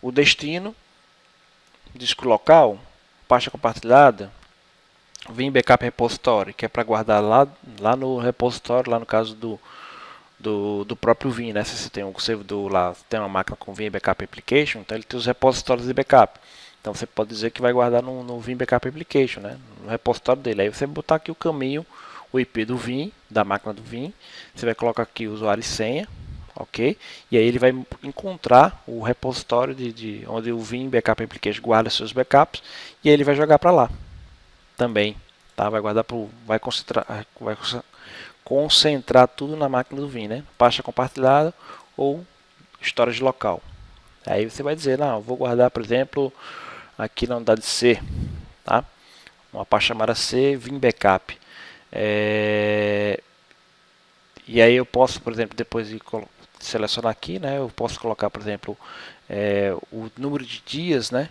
O destino, disco local, pasta compartilhada, Vim Backup Repository, que é para guardar lá no repositório, lá no caso do próprio Vim, né? Se você tem um servidor lá, tem uma máquina com Vim Backup Application, então ele tem os repositórios de backup. Então você pode dizer que vai guardar no Vim Backup Application, né? No repositório dele. Aí você botar aqui o caminho, o IP do Vim, da máquina do Vim. Você vai colocar aqui o usuário e senha, ok? E aí ele vai encontrar o repositório onde o Vim Backup Application guarda seus backups e aí ele vai jogar para lá, também, tá? Vai guardar concentrar tudo na máquina do Vim, né? Pasta compartilhada ou storage local. Aí você vai dizer, não, eu vou guardar, por exemplo, aqui na unidade C, tá? Uma pasta chamada C Vim Backup. E aí eu posso, por exemplo, depois de selecionar aqui, né? Eu posso colocar, por exemplo, o número de dias, né?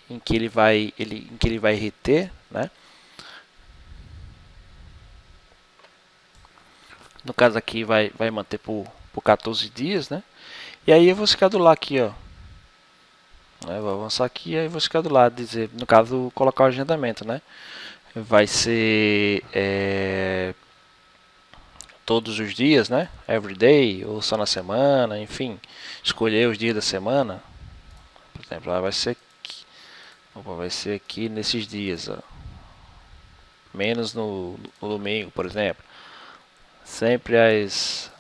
Em que ele vai reter, né? No caso aqui vai manter por 14 dias, né? E aí eu vou escadular aqui, ó. Vou avançar aqui e aí vou escadular, dizer, no caso, colocar o agendamento, né? Vai ser todos os dias, né? Every day, ou só na semana, enfim. Escolher os dias da semana. Por exemplo, vai ser aqui nesses dias, ó. Menos no domingo, por exemplo. Sempre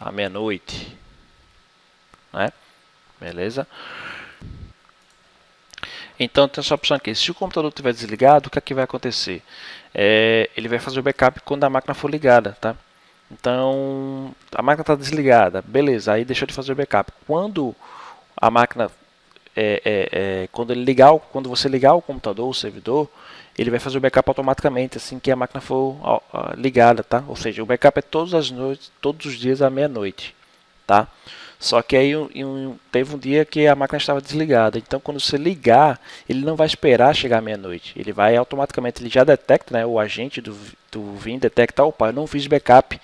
à meia-noite, né? Beleza? Então tem essa opção aqui. Se o computador estiver desligado, o que é que vai acontecer? Ele vai fazer o backup quando a máquina for ligada, tá? Então a máquina está desligada, beleza? Aí deixou de fazer o backup. Quando a máquina quando você ligar o computador, o servidor, ele vai fazer o backup automaticamente assim que a máquina for ligada, tá? Ou seja, o backup é todas as noites, todos os dias à meia-noite, tá? Só que aí teve um dia que a máquina estava desligada. Então, quando você ligar, ele não vai esperar chegar à meia-noite. Ele vai automaticamente, ele já detecta, né? O agente do Vim detecta, opa, eu não fiz backup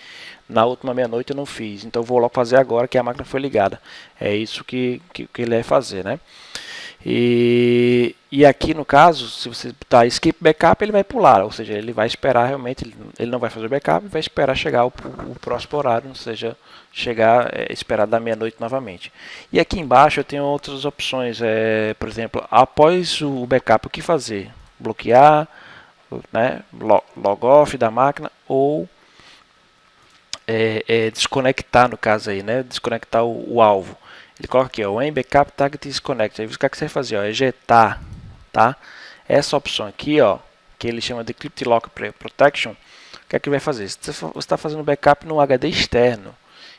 na última meia-noite, eu não fiz. Então, eu vou logo fazer agora que a máquina foi ligada. É isso que ele vai fazer, né? E aqui no caso, se você botar skip backup, ele vai pular, ou seja, ele vai esperar realmente, ele não vai fazer o backup, vai esperar chegar o próximo horário, ou seja, esperar da meia-noite novamente. E aqui embaixo eu tenho outras opções, por exemplo, após o backup, o que fazer? Bloquear, né, log off da máquina ou desconectar, no caso aí, né, desconectar o alvo. Ele coloca aqui, ó, when backup target disconnect. Aí o que você vai fazer? Ó, ejetar, tá? Essa opção aqui, ó, que ele chama de Crypt Lock Protection, o que é que ele vai fazer? Você está fazendo backup no HD externo,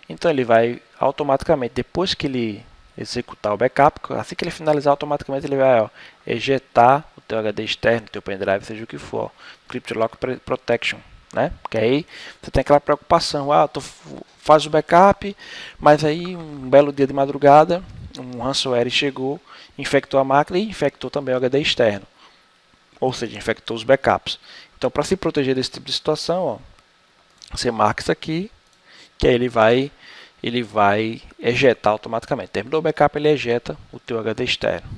então ele vai automaticamente, depois que ele executar o backup, assim que ele finalizar, automaticamente ele vai ejetar o teu HD externo, o teu pendrive, seja o que for, Crypt Lock Protection. Né? Porque aí você tem aquela preocupação, faz o backup, mas aí um belo dia de madrugada, um ransomware chegou, infectou a máquina e infectou também o HD externo, ou seja, infectou os backups. Então, para se proteger desse tipo de situação, ó, você marca isso aqui, que aí ele vai ejetar automaticamente. Terminou o backup, ele ejeta o teu HD externo.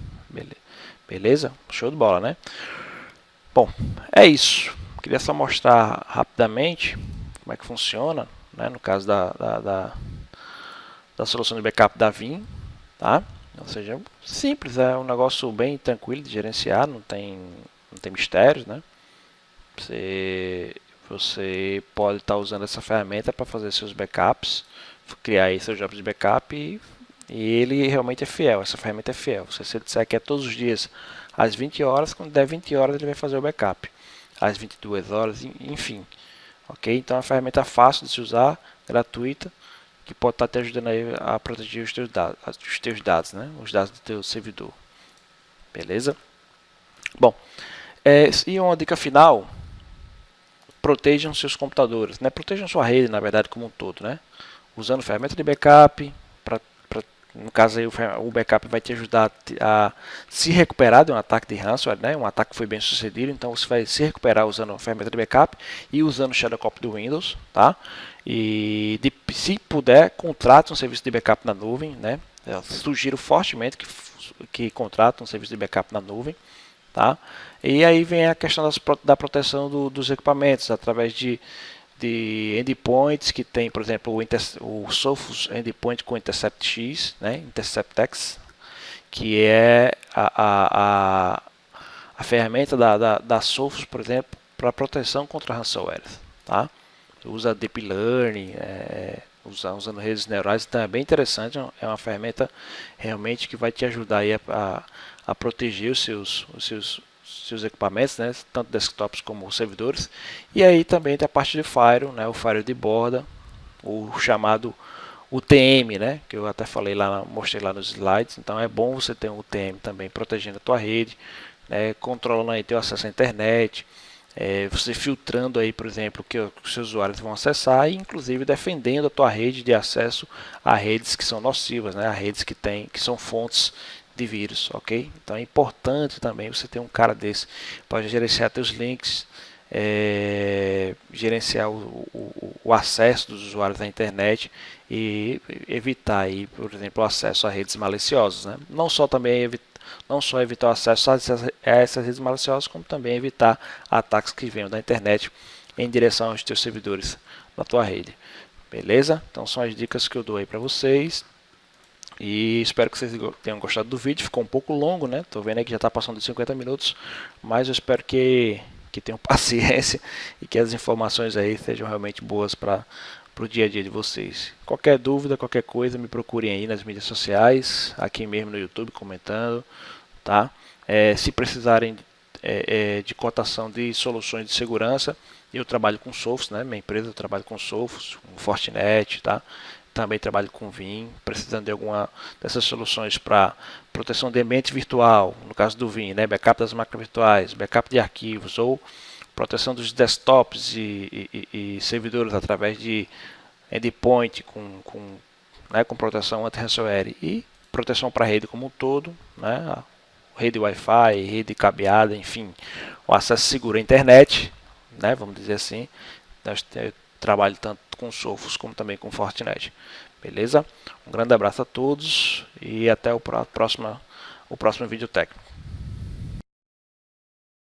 Beleza? Show de bola, né? Bom, é isso. Queria só mostrar rapidamente como é que funciona, né, no caso da solução de backup da Vim, tá? Ou seja, simples, é um negócio bem tranquilo de gerenciar, não tem mistérios, né? Você pode estar usando essa ferramenta para fazer seus backups, criar aí seus jobs de backup e ele realmente é fiel, essa ferramenta é fiel. Se você disser que é todos os dias às 20 horas, quando der 20 horas ele vai fazer o backup. Às 22 horas, enfim. Ok? Então é uma ferramenta fácil de se usar, gratuita, que pode estar te ajudando aí a proteger os teus dados, né? Os dados do teu servidor. Beleza? Bom, e uma dica final, protejam seus computadores, né? Protejam sua rede, na verdade, como um todo, né? Usando ferramenta de backup, no caso aí o backup vai te ajudar a se recuperar de um ataque de ransomware, né? Um ataque que foi bem sucedido, então você vai se recuperar usando a ferramenta de backup e usando o Shadow Copy do Windows, tá? E se puder, contrate um serviço de backup na nuvem, né? Eu sugiro fortemente que contrate um serviço de backup na nuvem, tá? E aí vem a questão da proteção dos equipamentos através de endpoints que tem, por exemplo, o Sophos Endpoint com InterceptX, né, InterceptX, que é a ferramenta da Sophos, por exemplo, para proteção contra ransomware. Tá? Usa Deep Learning, usando redes neurais, então é bem interessante, é uma ferramenta realmente que vai te ajudar aí a proteger os seus seus equipamentos, né, tanto desktops como servidores. E aí também tem a parte de firewall, né, o firewall de borda, o chamado UTM, né, que eu até falei lá, mostrei lá nos slides. Então é bom você ter um UTM também protegendo a tua rede, né, controlando aí teu acesso à internet, você filtrando aí, por exemplo, o que os seus usuários vão acessar e inclusive defendendo a tua rede de acesso a redes que são nocivas, né, a redes que são fontes de vírus, ok? Então é importante também você ter um cara desse para gerenciar teus links, gerenciar o acesso dos usuários à internet e evitar aí, por exemplo, o acesso a redes maliciosas, né? Não só evitar o acesso a essas redes maliciosas, como também evitar ataques que venham da internet em direção aos teus servidores na tua rede. Beleza? Então são as dicas que eu dou aí para vocês. E espero que vocês tenham gostado do vídeo. Ficou um pouco longo, né? Tô vendo aí que já está passando de 50 minutos, mas eu espero que tenham paciência e que as informações aí sejam realmente boas para o dia a dia de vocês. Qualquer dúvida, qualquer coisa, me procurem aí nas mídias sociais, aqui mesmo no YouTube comentando, tá? Se precisarem de cotação de soluções de segurança, eu trabalho com Sophos, né? Minha empresa trabalha com Sophos, com Fortinet, tá? Também trabalho com Vim, precisando de alguma dessas soluções para proteção de ambiente virtual, no caso do Vim, né? Backup das máquinas virtuais, backup de arquivos ou proteção dos desktops e servidores através de endpoint com proteção anti-ransomware e proteção para a rede como um todo, né? Rede Wi-Fi, rede cabeada, enfim, o acesso seguro à internet, né? Vamos dizer assim. Eu trabalho tanto com Sophos como também com Fortinet. Beleza? Um grande abraço a todos e até o próximo vídeo técnico.